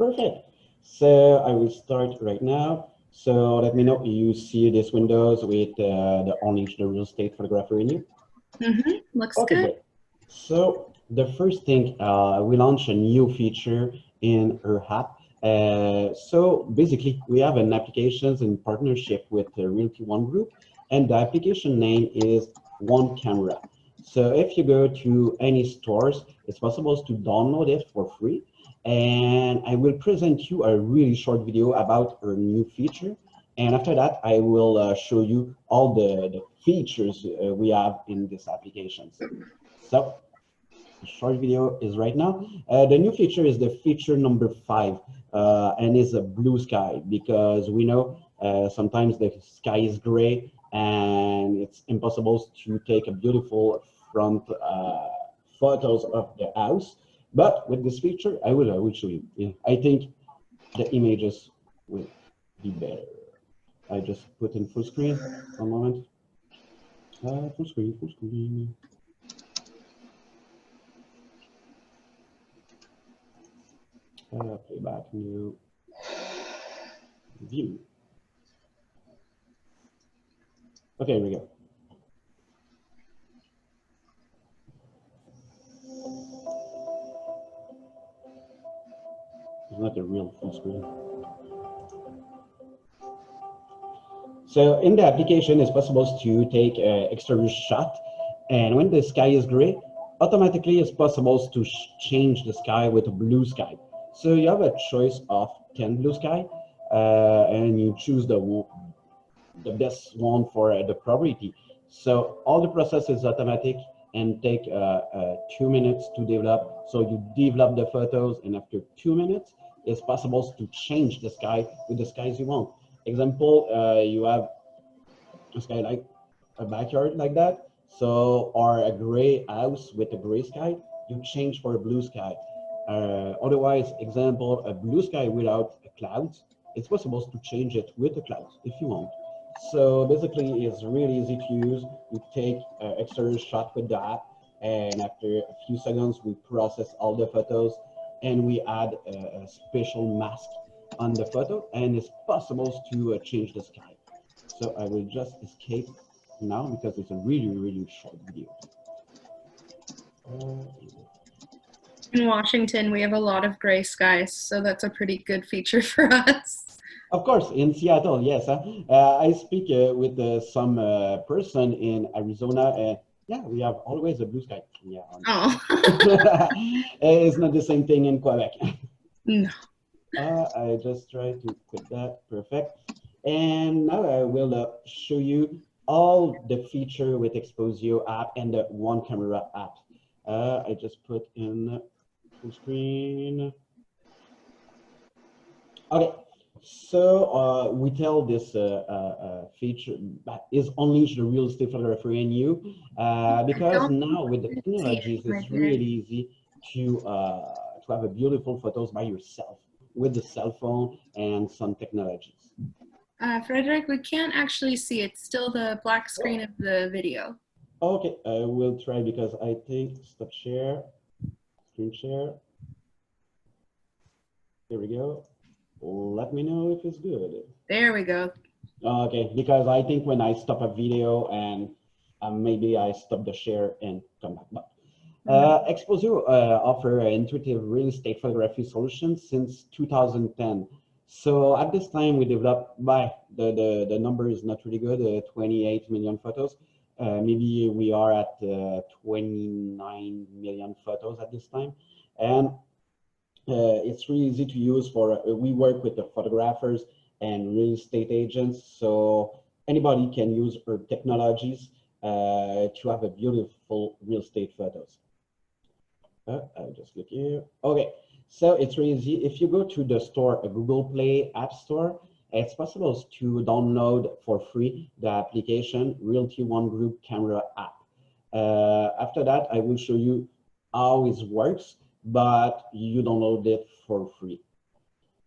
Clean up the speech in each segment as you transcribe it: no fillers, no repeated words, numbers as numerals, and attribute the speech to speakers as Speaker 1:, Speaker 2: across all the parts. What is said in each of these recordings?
Speaker 1: Perfect. So I will start right now. So let me know you see this windows with the orange, the real estate photographer in you.
Speaker 2: Looks
Speaker 1: Okay,
Speaker 2: good.
Speaker 1: great. So the first thing, we launched a new feature in our app. So basically, we have an applications in partnership with the Realty One Group, and the application name is One Camera. So if you go to any stores, it's possible to download it for free. And I will present you a really short video about our new feature. And after that, I will show you all the features we have in this application. So the short video is right now. The new feature is the feature number 5, and is a blue sky, because we know sometimes the sky is gray and it's impossible to take a beautiful front photos of the house. But with this feature, I will show you. Yeah, I think the images will be better. I just put in full screen. One moment. Full screen, full screen. Playback, new view. Okay, here we go. It's not a real full screen. So in the application, it's possible to take an exterior shot, and when the sky is gray, automatically it's possible to change the sky with a blue sky. So you have a choice of 10 blue sky, and you choose the best one for the property. So all the process is automatic and take 2 minutes to develop. So you develop the photos, and after 2 minutes, it's possible to change the sky with the skies you want. Example, you have a sky like a backyard like that, so or a gray house with a gray sky, you change for a blue sky. Otherwise, example, a blue sky without clouds, it's possible to change it with the clouds if you want. So basically, it's really easy to use. We take an exterior shot with the app, and after a few seconds, we process all the photos, and we add a special mask on the photo, and it's possible to change the sky. So I will just escape now because it's a really short video.
Speaker 2: In Washington, we have a lot of gray skies, so that's a pretty good feature for us.
Speaker 1: Of course, in Seattle, yes. I speak with some person in Arizona, and yeah, we have always a blue sky. Yeah.
Speaker 2: Oh.
Speaker 1: It's not the same thing in Quebec.
Speaker 2: No.
Speaker 1: I just try to quit that. Perfect. And now I will show you all the feature with Exposio app and the One Camera app. I just put in full screen. Okay, so we tell this feature is unleash the real estate photographer in you, because now with the technologies, it's really easy to have a beautiful photos by yourself with the cell phone and some technologies.
Speaker 2: Frederic, we can't actually see it. It's still the black screen of the video.
Speaker 1: Okay, I will try because I think stop share, screen share. Here we go. Let me know if it's good.
Speaker 2: There we go.
Speaker 1: Okay, because I think when I stop a video and maybe I stop the share and come back. But Exposio offer intuitive real estate photography solutions since 2010. So at this time we developed by the number is not really good, 28 million photos. Maybe we are at 29 million photos at this time. And it's really easy to use for, we work with the photographers and real estate agents. So anybody can use our technologies to have a beautiful real estate photos. I'll just click here. Okay, so it's really easy. If you go to the store, a Google Play App Store, it's possible to download for free the application Realty One Group Camera app. After that, I will show you how it works, but you download it for free.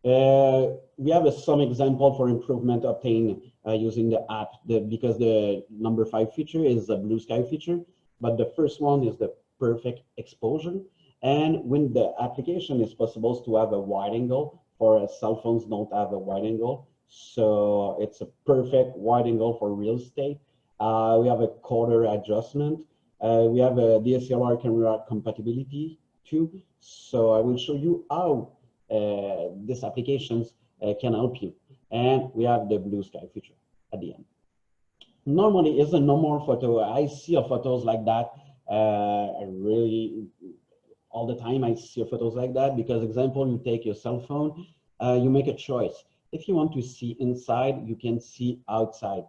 Speaker 1: We have some example for improvement obtained using the app, because the number 5 feature is a blue sky feature, but the first one is the perfect exposure. And when the application is possible to have a wide angle for cell phones don't have a wide angle. So it's a perfect wide angle for real estate. We have a quarter adjustment. We have a DSLR camera compatibility too. So I will show you how these applications can help you. And we have the blue sky feature at the end. Normally, it's a normal photo. I see photos like that. Really, all the time I see photos like that because, example, you take your cell phone, you make a choice. If you want to see inside, you can see outside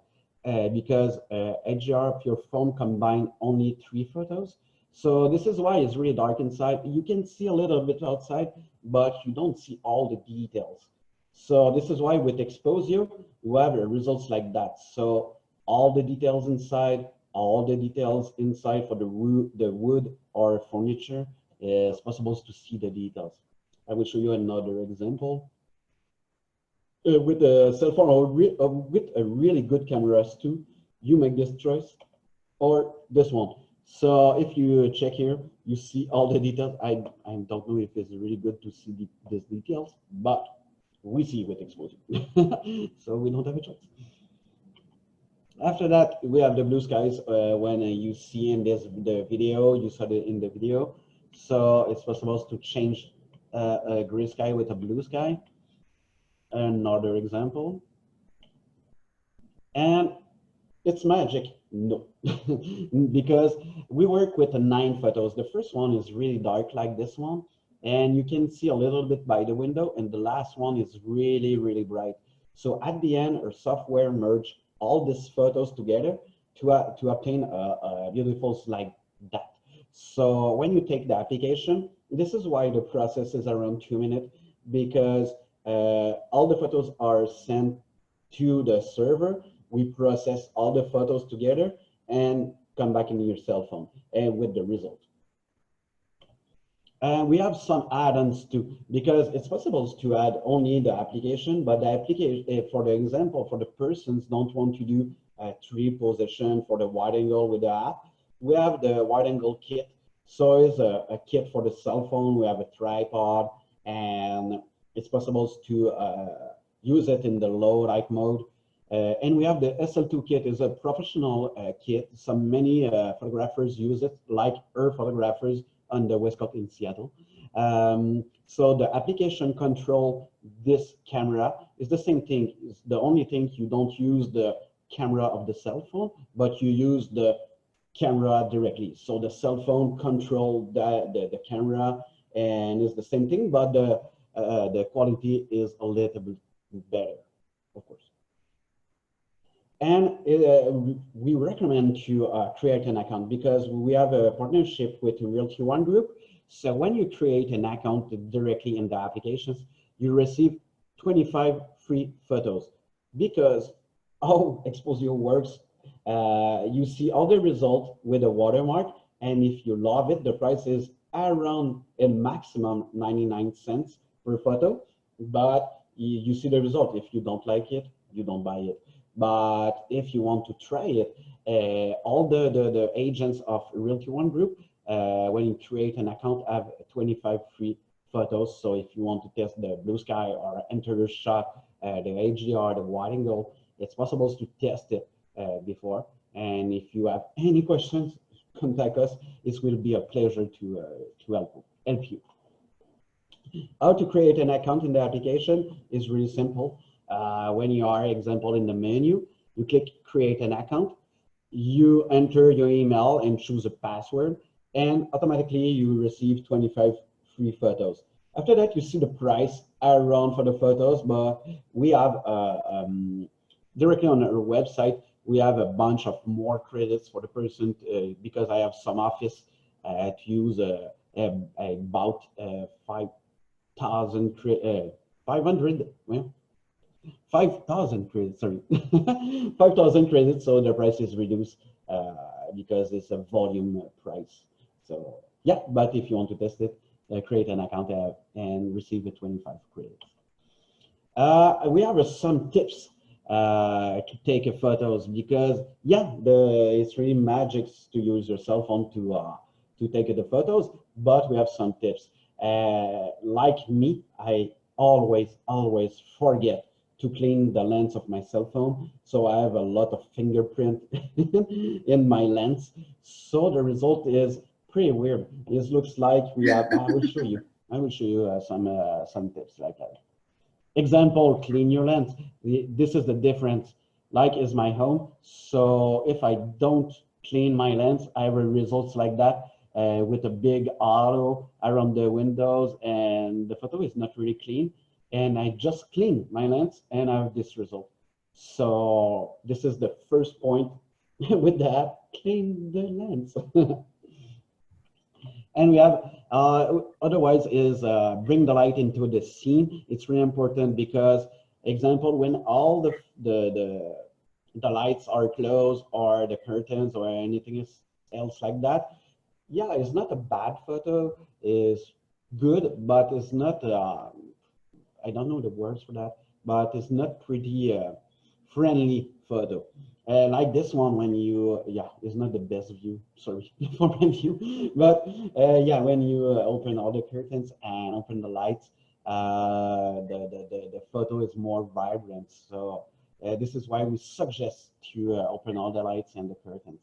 Speaker 1: because HDR of your phone combine only 3 photos. So this is why it's really dark inside. You can see a little bit outside, but you don't see all the details. So this is why with Exposio, you have results like that. So all the details inside, all the details inside for the wood or furniture, is possible to see the details. I will show you another example. With a cell phone or with a really good cameras too, you make this choice or this one. So if you check here, you see all the details. I don't know if it's really good to see these details, but we see with Exposio. So we don't have a choice. After that, we have the blue skies. When you see in the video, you saw it in the video. So it's possible to change a gray sky with a blue sky. Another example. And it's magic. No, because we work with 9 photos. The first one is really dark like this one. And you can see a little bit by the window. And the last one is really, really bright. So at the end, our software merge all these photos together to obtain a beautiful like that. So when you take the application, this is why the process is around 2 minutes, because all the photos are sent to the server. We process all the photos together and come back in your cell phone and with the result. And we have some add-ons too, because it's possible to add only the application, but the application, for the example, for the persons don't want to do a 3 position for the wide angle with the app, we have the wide angle kit. So it's a kit for the cell phone. We have a tripod, and it's possible to use it in the low light mode. And we have the SL2 kit. Is a professional kit. Many photographers use it, like our photographers on the West Coast in Seattle. So the application control this camera is the same thing. It's the only thing, you don't use the camera of the cell phone, but you use the camera directly. So the cell phone control the camera, and it's the same thing, but the quality is a little bit better, of course. And we recommend to create an account because we have a partnership with Realty One Group. So when you create an account directly in the applications, you receive 25 free photos. Because how Exposio works, you see all the results with a watermark, and if you love it, the price is around a maximum 99 cents per photo. But you see the result. If you don't like it, you don't buy it. But if you want to try it, all the agents of Realty One Group, when you create an account, have 25 free photos. So if you want to test the blue sky or interior shot, the HDR, the wide angle, it's possible to test it before. And if you have any questions, contact us. It will be a pleasure to help you. How to create an account in the application is really simple. When you are, example, in the menu, you click create an account, you enter your email and choose a password, and automatically you receive 25 free photos. After that, you see the price around for the photos, but we have directly on our website, we have a bunch of more credits for the person because I have some office to use about 5,000 credits, sorry, 5,000 credits, so the price is reduced because it's a volume price. So yeah, but if you want to test it, create an account and receive the 25 credits. We have some tips to take photos because yeah, it's really magic to use your cell phone to take the photos, but we have some tips. Like me, always forget to clean the lens of my cell phone. So I have a lot of fingerprint in my lens. So the result is pretty weird. It looks like we have, I will show you. I will show you some tips like that. Example, clean your lens. This is the difference. Like is my home. So if I don't clean my lens, I have results like that with a big auto around the windows and the photo is not really clean. And I just clean my lens and I have this result. So this is the first point with that, clean the lens. And we have otherwise is bring the light into the scene. It's really important because example, when all the lights are closed or the curtains or anything else like that, yeah, it's not a bad photo. It's good, but it's not. I don't know the words for that, but it's not pretty friendly photo. Like this one, when you, yeah, it's not the best view, sorry for my view, but yeah, when you open all the curtains and open the lights, the photo is more vibrant. So this is why we suggest to open all the lights and the curtains.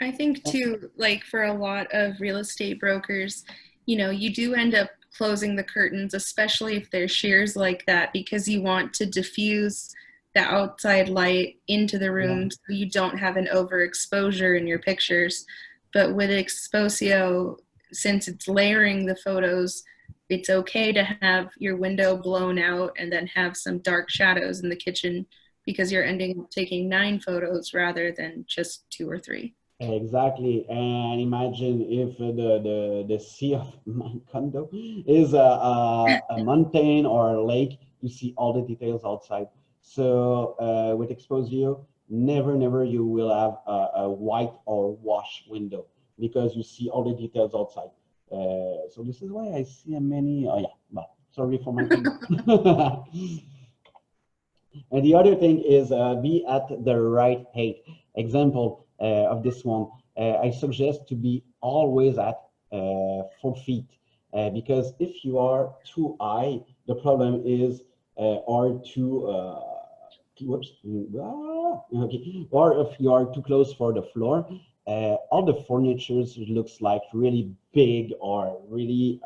Speaker 2: I think too, like for a lot of real estate brokers, you do end up closing the curtains, especially if there's shears like that, because you want to diffuse the outside light into the room so you don't have an overexposure in your pictures. But with Exposio, since it's layering the photos, it's okay to have your window blown out and then have some dark shadows in the kitchen because you're ending up taking 9 photos rather than just 2 or 3.
Speaker 1: Exactly, and imagine if the sea of my condo is a mountain or a lake, you see all the details outside. So with Exposio, never you will have a white or wash window because you see all the details outside. So this is why I see many, oh yeah, but sorry for my condo. And the other thing is be at the right height. Example of this one, I suggest to be always at 4 feet because if you are too high, the problem is or too, whoops, okay, or if you are too close for the floor, all the furniture looks like really big or really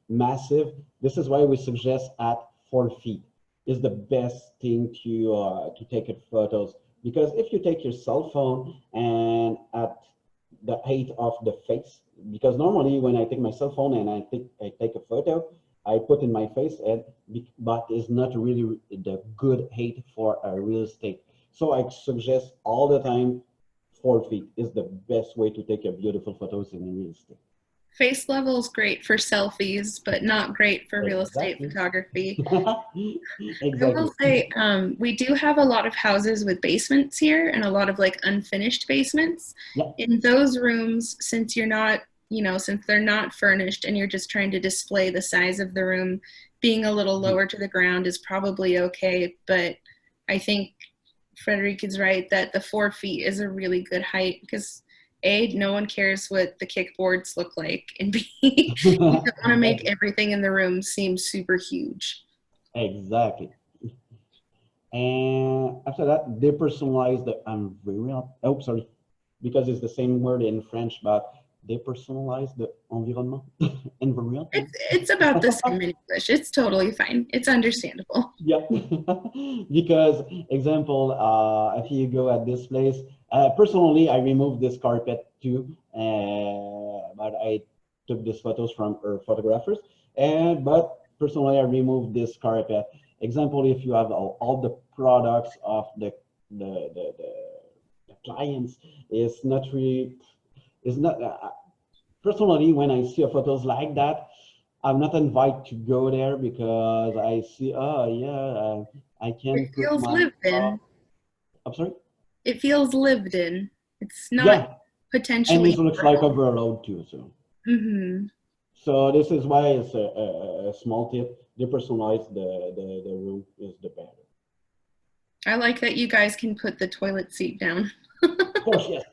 Speaker 1: massive. This is why we suggest at 4 feet is the best thing to take photos, because if you take your cell phone and at the height of the face, because normally when I take my cell phone and I take a photo, I put in my face, but it's not really the good height for a real estate. So I suggest all the time 4 feet is the best way to take a beautiful photos in real estate.
Speaker 2: Face level is great for selfies, but not great for real estate
Speaker 1: Exactly.
Speaker 2: photography. I
Speaker 1: Exactly.
Speaker 2: will say we do have a lot of houses with basements here and a lot of like unfinished basements.
Speaker 1: Yeah.
Speaker 2: In those rooms, since you're not, since they're not furnished and you're just trying to display the size of the room, being a little lower to the ground is probably okay. But I think Frederic is right that the 4 feet is a really good height because A, no one cares what the kickboards look like, and B, you don't want to make
Speaker 1: Exactly.
Speaker 2: everything in the room seem super huge.
Speaker 1: Exactly. And after that, they personalize the environment. Oh, sorry, because it's the same word in French, but they personalize the environment. Environment.
Speaker 2: It's about the same in English. It's totally fine. It's understandable.
Speaker 1: Yeah. Because example, if you go at this place, personally, I removed this carpet too, but I took these photos from photographers, and but personally, I removed this carpet. Example, if you have all the products of the, the, the, the clients, it's not really, it's not, personally, when I see photos like that, I'm not invited to go there because I see, oh yeah, I can
Speaker 2: It
Speaker 1: put
Speaker 2: feels
Speaker 1: my,
Speaker 2: lived in.
Speaker 1: I'm sorry?
Speaker 2: It feels lived in. It's not
Speaker 1: Yeah, and
Speaker 2: potentially
Speaker 1: it looks like
Speaker 2: horrible.
Speaker 1: overload too. So,
Speaker 2: Hmm.
Speaker 1: so this is why it's a small tip. Depersonalize the room is the better.
Speaker 2: I like that you guys can put the toilet seat down.
Speaker 1: Of course, yes,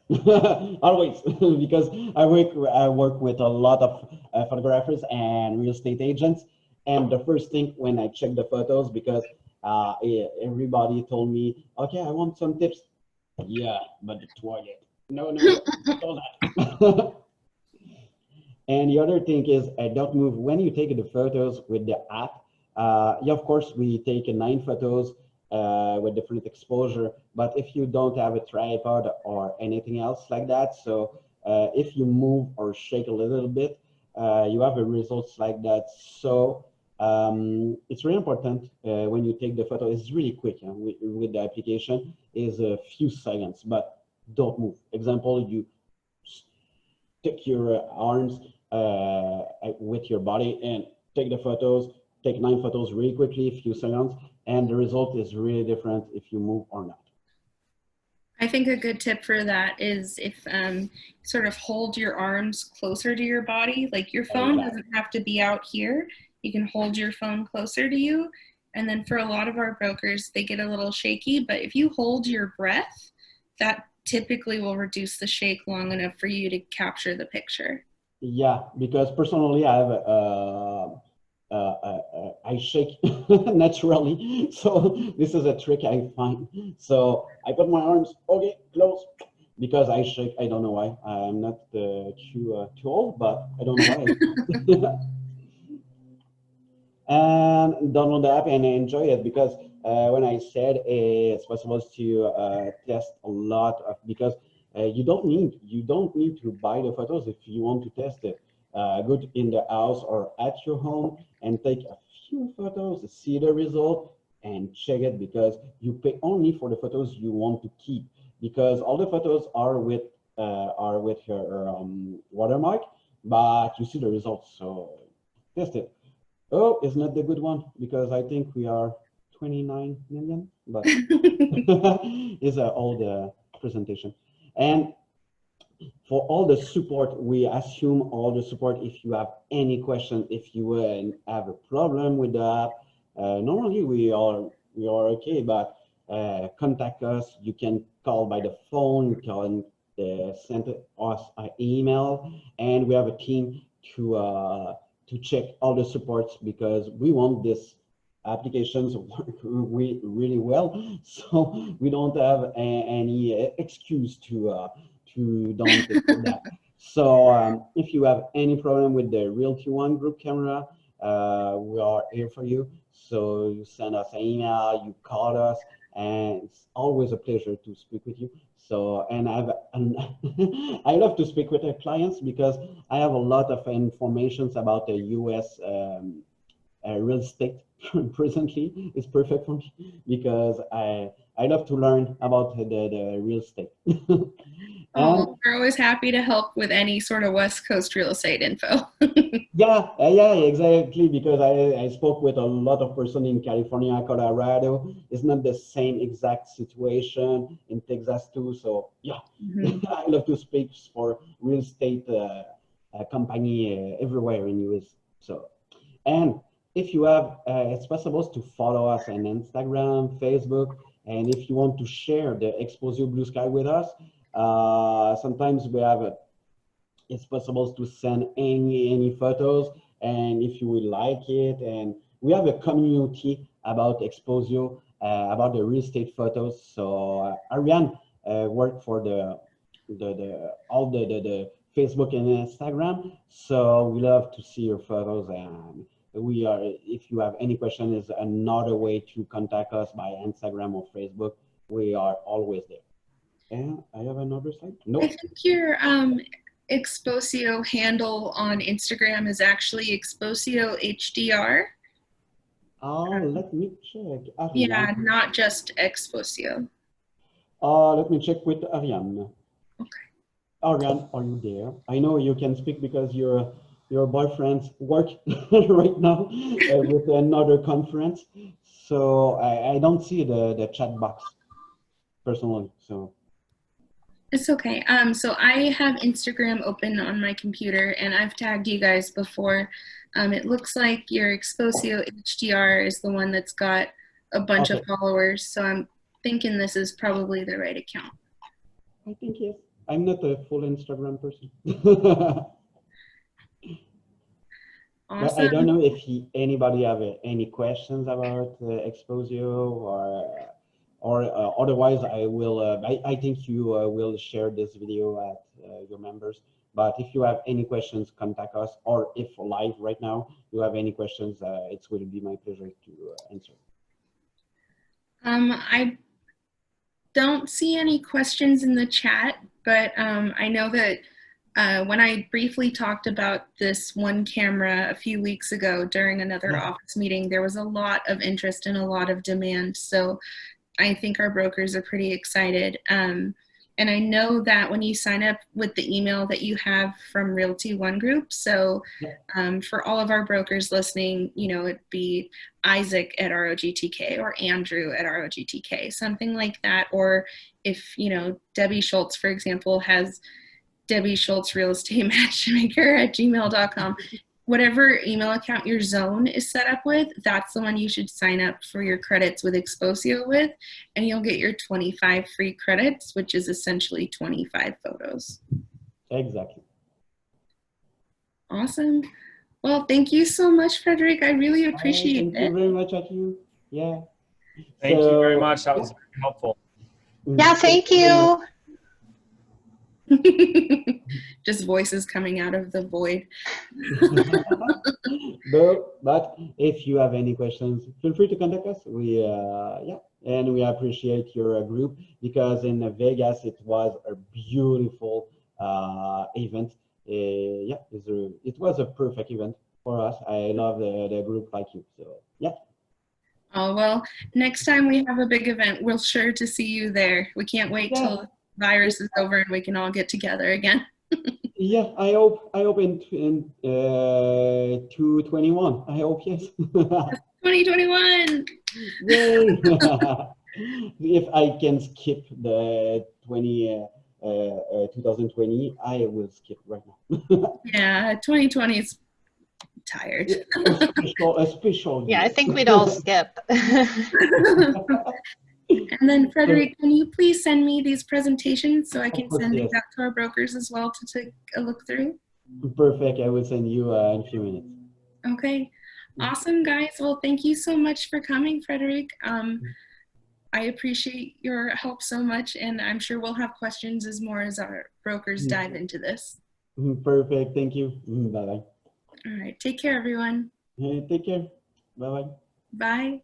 Speaker 1: always, because I work with a lot of photographers and real estate agents, And the first thing when I check the photos, because everybody told me, okay, I want some tips. Yeah, but the toilet. No, no, no, don't that. And the other thing is, don't move. When you take the photos with the app, yeah, of course, we take 9 photos with different exposure, but if you don't have a tripod or anything else like that, so if you move or shake a little bit, you have a results like that. So it's really important when you take the photo. It's really quick with the application, is a few seconds, but don't move. Example, you stick your arms with your body and take the photos, take 9 photos really quickly, a few seconds, and the result is really different if you move or not.
Speaker 2: I think a good tip for that is if sort of hold your arms closer to your body, like your phone doesn't have to be out here. You can hold your phone closer to you. And then for a lot of our brokers, they get a little shaky, but if you hold your breath, that typically will reduce the shake long enough for you to capture the picture.
Speaker 1: Yeah, because personally, I have I shake naturally, so this is a trick I find. So I put my arms, okay, close, because I shake. I don't know why. I'm not too old, but I don't know why. And download the app and enjoy it, because when I said it's possible to test a lot of, because you don't need to buy the photos if you want to test it. Go in the house or at your home and take a few photos, see the result, and check it, because you pay only for the photos you want to keep, because all the photos are with your watermark, but you see the results, so test it. Oh, it's not the good one, because I think we are 29 million, but it's an old presentation. And for all the support, we assume all the support. If you have any question, if you have a problem with the app, normally we are okay, but contact us. You can call by the phone, you can send us an email, and we have a team to check all the supports, because we want this applications work really well, so we don't have any excuse to don't do that. So if you have any problem with the Realty One group camera, we are here for you. So you send us an email, you call us, and it's always a pleasure to speak with you. So, and I love to speak with our clients, because I have a lot of informations about the US real estate presently. Is perfect for me, because I love to learn about the real estate. And
Speaker 2: Oh, we're always happy to help with any sort of West Coast real estate info.
Speaker 1: yeah, exactly, because I spoke with a lot of person in California, Colorado. It's not the same exact situation in Texas too. So yeah, I love to speak for real estate company everywhere in US. So, and if you have, it's possible to follow us on Instagram, Facebook, and if you want to share the Exposio Blue Sky with us, sometimes we have it's possible to send any photos, and if you will like it, and we have a community about Exposio, about the real estate photos. So Ariane worked for all the Facebook and Instagram, so we love to see your photos, and we are, if you have any question, is another way to contact us by Instagram or Facebook. We are always there. And I have another slide. No.
Speaker 2: I think your Exposio handle on Instagram is actually Exposio HDR.
Speaker 1: Let me check.
Speaker 2: Yeah,
Speaker 1: Ariane.
Speaker 2: not just Exposio.
Speaker 1: Let me check with Ariane.
Speaker 2: Okay.
Speaker 1: Ariane, are you there? I know you can speak, because your boyfriend's work right now with another conference. So I don't see the chat box personally. So
Speaker 2: It's okay. So I have Instagram open on my computer, and I've tagged you guys before. It looks like your Exposio HDR is the one that's got a bunch of followers. So I'm thinking this is probably the right account.
Speaker 1: I think yes. I'm not a full Instagram person. But I don't
Speaker 2: Awesome.
Speaker 1: know if anybody have any questions about Exposio or otherwise I will, I think you will share this video at your members. But if you have any questions, contact us, or if live right now you have any questions, it will be my pleasure to answer.
Speaker 2: I don't see any questions in the chat, but I know that when I briefly talked about this one camera a few weeks ago during another office meeting, there was a lot of interest and a lot of demand. So I think our brokers are pretty excited. And I know that when you sign up with the email that you have from Realty One Group, so for all of our brokers listening, you know, it'd be Isaac at ROGTK or Andrew at ROGTK, something like that. Or if, you know, Debbie Schultz, for example, has Debbie Schultz Real Estate Matchmaker at gmail.com. Whatever email account your zone is set up with, that's the one you should sign up for your credits with Exposio with, and you'll get your 25 free credits, which is essentially 25 photos.
Speaker 1: Exactly.
Speaker 2: Awesome. Well, thank you so much, Frederic. I really appreciate it.
Speaker 1: Thank you very much, Aki. Yeah.
Speaker 3: Thank you very much. That was very helpful.
Speaker 4: Yeah, thank you.
Speaker 2: Just voices coming out of the void.
Speaker 1: But if you have any questions, feel free to contact us. We and we appreciate your group, because in Vegas it was a beautiful event. It was a perfect event for us. I love the group like you. So yeah.
Speaker 2: Oh, well, next time we have a big event, we'll sure to see you there. We can't wait till the virus is over and we can all get together again.
Speaker 1: Yeah, I hope in 2021. I hope, yes.
Speaker 2: 2021.
Speaker 1: Yay! If I can skip the 2020, I will skip right now.
Speaker 2: Yeah, 2020 is tired.
Speaker 1: A special
Speaker 4: Yeah,
Speaker 1: year.
Speaker 4: I think we'd all skip.
Speaker 2: And then, Frederic, can you please send me these presentations so I can
Speaker 1: course,
Speaker 2: send
Speaker 1: yes.
Speaker 2: these out to our brokers as well to take a look through?
Speaker 1: Perfect. I will send you in a few minutes.
Speaker 2: Okay. Awesome, guys. Well, thank you so much for coming, Frederic. I appreciate your help so much, and I'm sure we'll have questions as more as our brokers dive into this.
Speaker 1: Perfect. Thank you. Bye-bye.
Speaker 2: All right. Take care, everyone.
Speaker 1: Take care. Bye-bye.
Speaker 2: Bye.